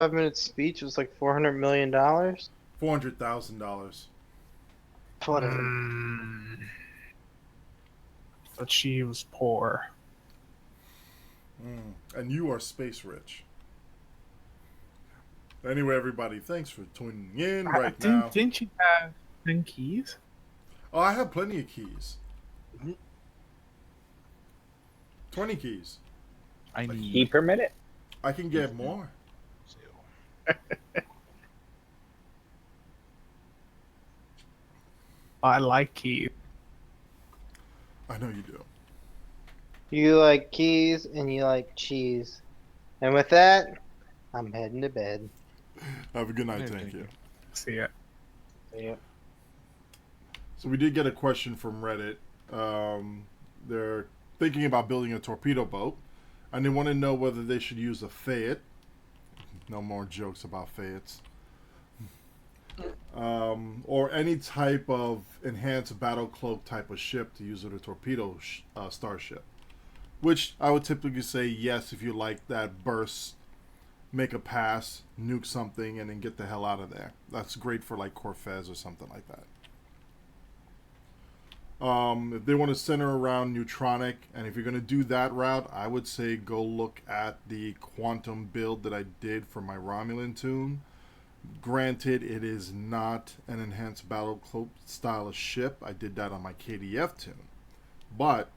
5 minute speech was like $400 million. $400,000. Whatever. But she was poor. And you are space rich. Anyway, everybody, thanks for tuning in right now. Didn't you have 10 keys? Oh, I have plenty of keys. 20 keys. I Key need. per minute. I can get more. I like keys. I know you do. You like keys and you like cheese. And with that, I'm heading to bed. Have a good night. Thank you. See ya. Yep. So we did get a question from Reddit. They're thinking about building a torpedo boat, and they want to know whether they should use a Fayette. No more jokes about Fayettes. Or any type of enhanced battle cloak type of ship to use with a torpedo starship. Which I would typically say yes if you like that burst, make a pass, nuke something, and then get the hell out of there. That's great for like Corfez or something like that. If they want to center around Neutronic, and if you're going to do that route, I would say go look at the Quantum build that I did for my Romulan tune. Granted, it is not an enhanced battle cloak style of ship. I did that on my KDF tune. But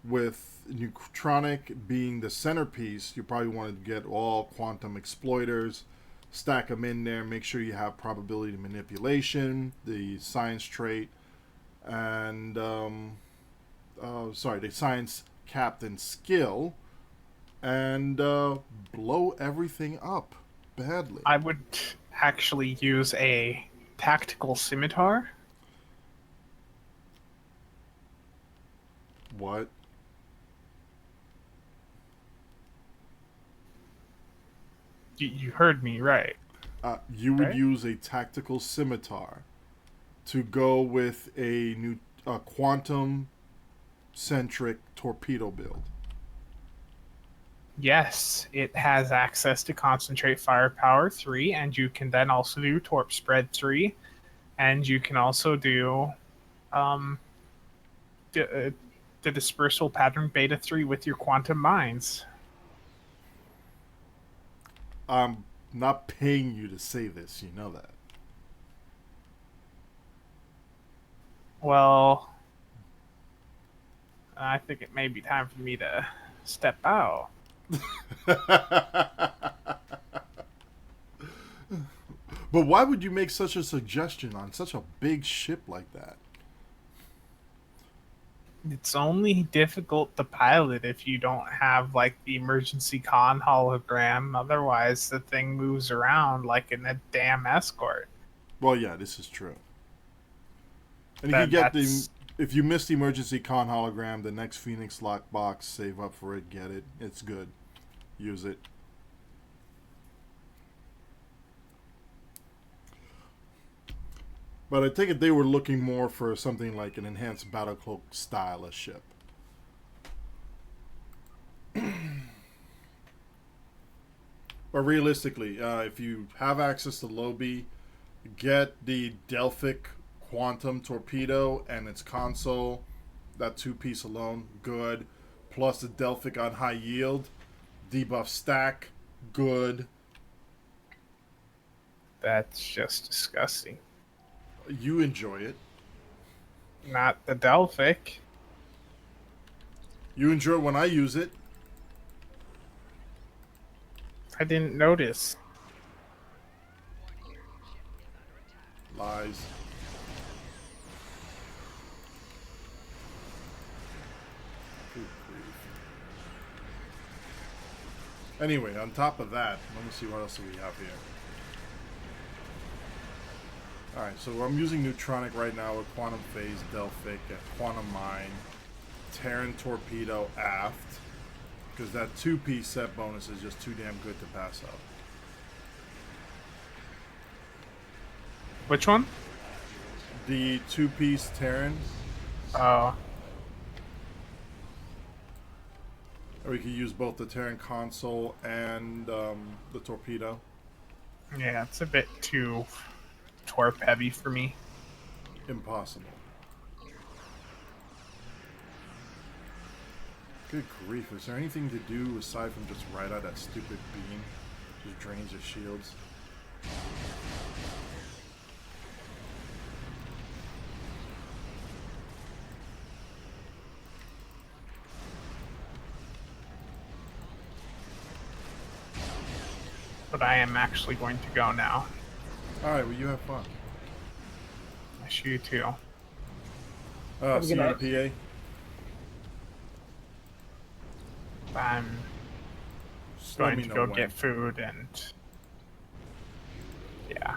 with Neutronic being the centerpiece, you probably want to get all Quantum exploiters, stack them in there, make sure you have probability manipulation, the science trait, and the science captain skill, and blow everything up badly. I would actually use a tactical scimitar. What? You heard me right. You would Right? use a tactical scimitar to go with a new quantum centric torpedo build. Yes, it has access to concentrate firepower 3, and you can then also do torp spread 3, and you can also do the dispersal pattern beta 3 with your quantum mines. I'm not paying you to say this, you know that. Well, I think it may be time for me to step out. But why would you make such a suggestion on such a big ship like that? It's only difficult to pilot if you don't have like the emergency con hologram. Otherwise, the thing moves around like in a damn escort. Well, yeah, this is true. And if you get That's if you miss the emergency con hologram, the next Phoenix lock box, save up for it, get it. It's good. Use it. But I take it they were looking more for something like an enhanced battle cloak style of ship. But realistically, if you have access to Lobby, get the Delphic Quantum Torpedo and its console. That two-piece alone, good. Plus the Delphic on high yield. Debuff stack, good. that's just disgusting. You enjoy it. Not the Delphic. You enjoy it when I use it. I didn't notice. Lies. Good grief. Anyway, on top of that, let me see what else do we have here. Alright, so I'm using Neutronic right now with Quantum Phase, Delphic, Quantum Mine, Terran Torpedo aft, because that two-piece set bonus is just too damn good to pass up. Which one? The two-piece Terran, Oh, or you can use both the Terran console and the torpedo. Yeah, it's a bit too torp heavy for me. Impossible. Good grief, is there anything to do aside from just ride out that stupid beam? Just drains your shields. But I am actually going to go now. Alright, well you have fun. I shoot you too. See you in the I'm PA? Let going me to know go when. get food and yeah,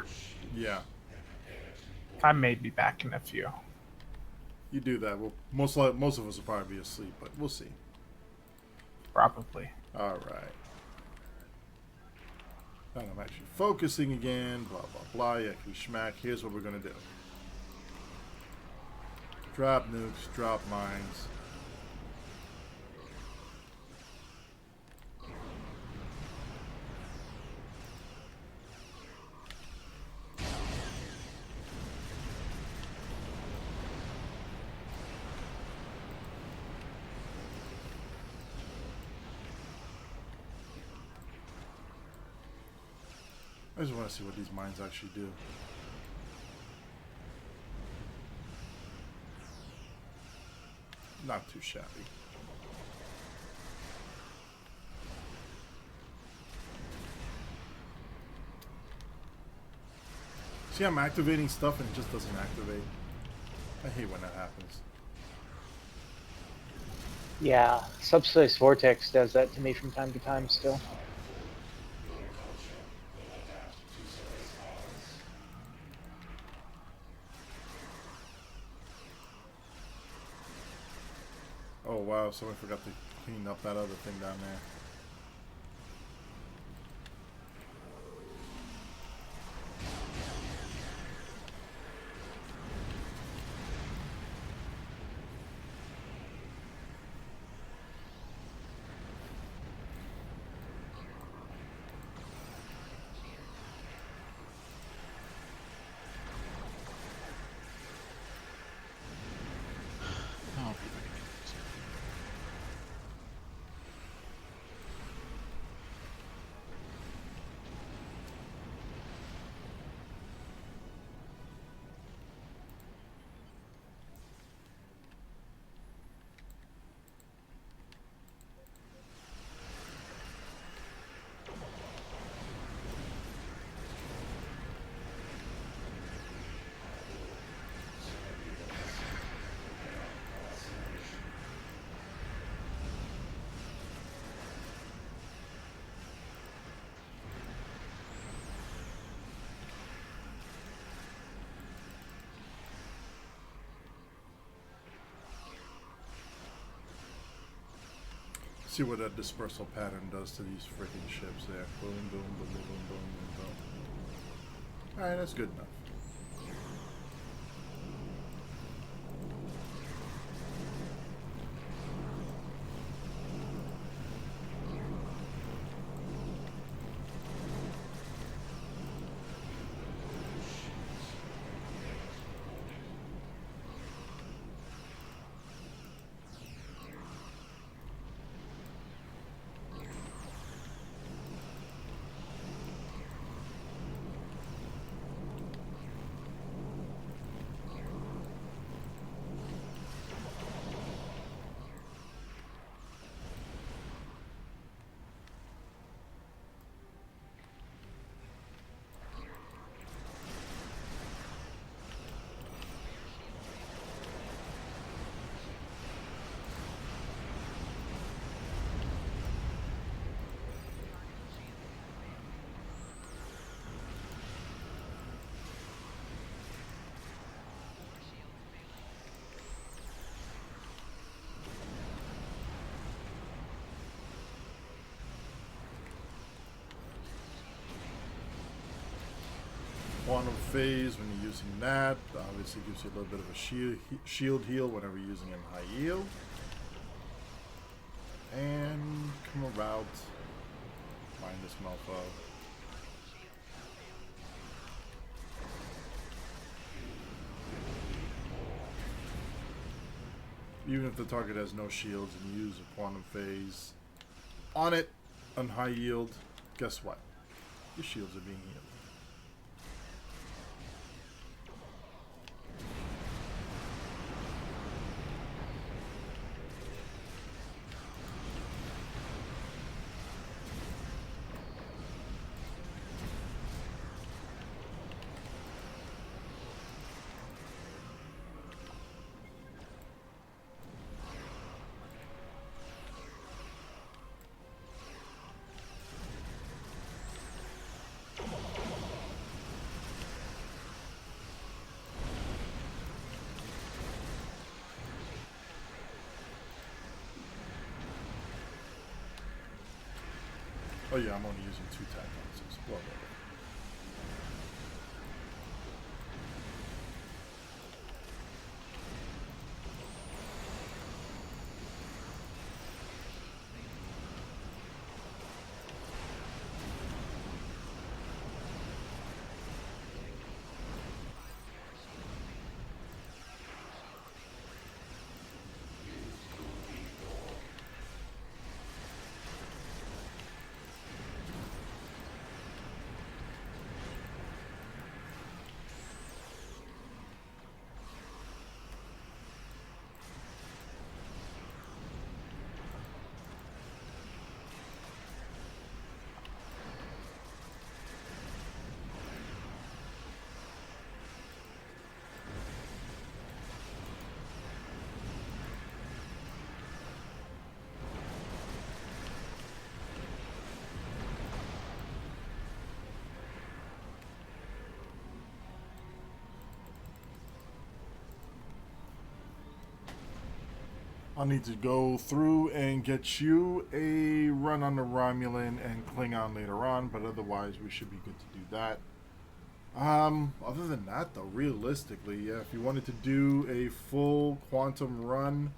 Yeah, I may be back in a few. you do that. Well, most of us will probably be asleep, but we'll see. Probably. Alright. And I'm actually focusing again, blah blah blah, yakety schmack. Here's what we're gonna do. Drop nukes, drop mines. I just want to see what these mines actually do. Not too shabby. See, I'm activating stuff and it just doesn't activate. I hate when that happens. Yeah, Subspace Vortex does that to me from time to time still. Oh wow, someone forgot to clean up that other thing down there. See what that dispersal pattern does to these freaking ships there. Boom, boom, boom, boom, boom, boom, boom, boom. Alright, that's good enough. Quantum phase, when you're using that, obviously gives you a little bit of a shield heal whenever you're using it in high yield. And come around, find this mofo. Even if the target has no shields and you use a quantum phase on it, on high yield, guess what? Your shields are being healed. Oh yeah, I'm only using 2 tac on 6. Well, I need to go through and get you a run on the Romulan and Klingon later on, but otherwise we should be good to do that. Other than that, though, realistically, yeah, if you wanted to do a full quantum run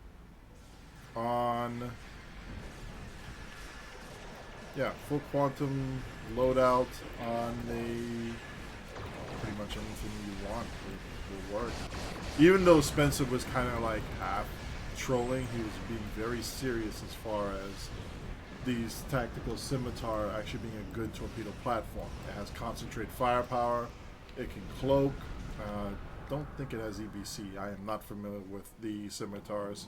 on... Yeah, full quantum loadout on pretty much anything you want will work. Even though Spencer was kind of like half trolling, he was being very serious as far as these tactical scimitar actually being a good torpedo platform. It has concentrated firepower, it can cloak. Don't think it has EBC. I am not familiar with the scimitars.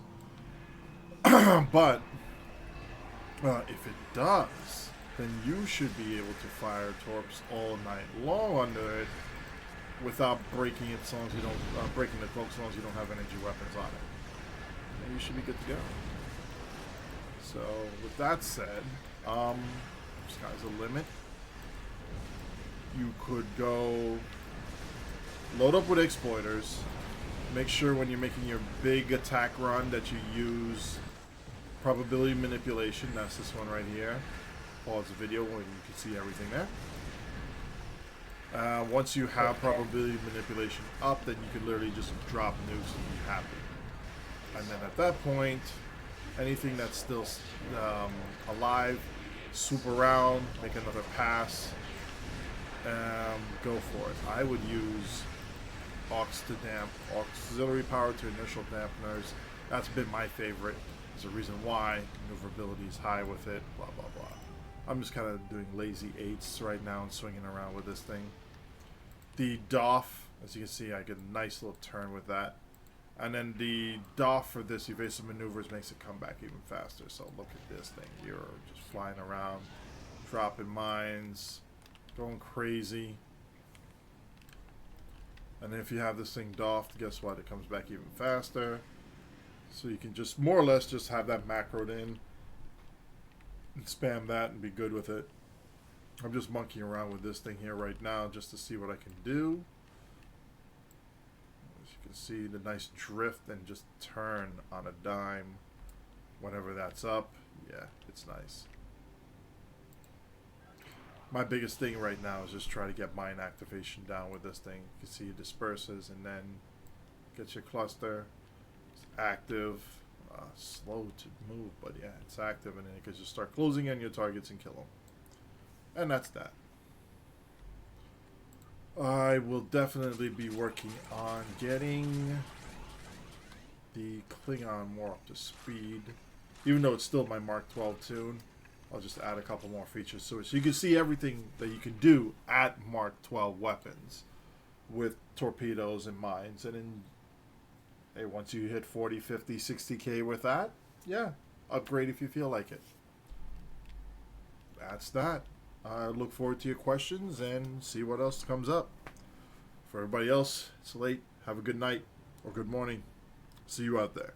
But if it does, then you should be able to fire torps all night long under it without breaking it, as long as you don't breaking the cloak, as long as you don't have energy weapons on it. And you should be good to go. So with that said, sky's the limit. You could go load up with exploiters. Make sure when you're making your big attack run that you use probability manipulation. That's this one right here. Pause the video when you can see everything there. Once you have probability manipulation up, then you can literally just drop nukes and be happy. And then at that point, anything that's still alive, swoop around, make another pass, go for it. I would use auxiliary power to inertial dampeners. That's been my favorite. There's a reason why. Maneuverability is high with it, blah, blah, blah. I'm just kind of doing lazy 8s right now and swinging around with this thing. The Darth, as you can see, I get a nice little turn with that. And then the Darth for this evasive maneuvers makes it come back even faster. So look at this thing. You're just flying around, dropping mines, going crazy. And then if you have this thing doffed, guess what? It comes back even faster. So you can just more or less just have that macroed in and spam that and be good with it. I'm just monkeying around with this thing here right now just to see what I can do. As you can see, the nice drift and just turn on a dime whenever that's up. Yeah, it's nice. My biggest thing right now is just try to get mine activation down with this thing. You can see it disperses and then gets your cluster. It's active. Slow to move, but yeah, it's active, and then you can just start closing in your targets and kill them. And that's that. I will definitely be working on getting the Klingon more up to speed. Even though it's still my Mark 12 tune, I'll just add a couple more features to it. So you can see everything that you can do at Mark 12 weapons with torpedoes and mines. And then, hey, once you hit 40, 50, 60K with that, yeah, upgrade if you feel like it. That's that. I look forward to your questions and see what else comes up. For everybody else, it's late. Have a good night or good morning. See you out there.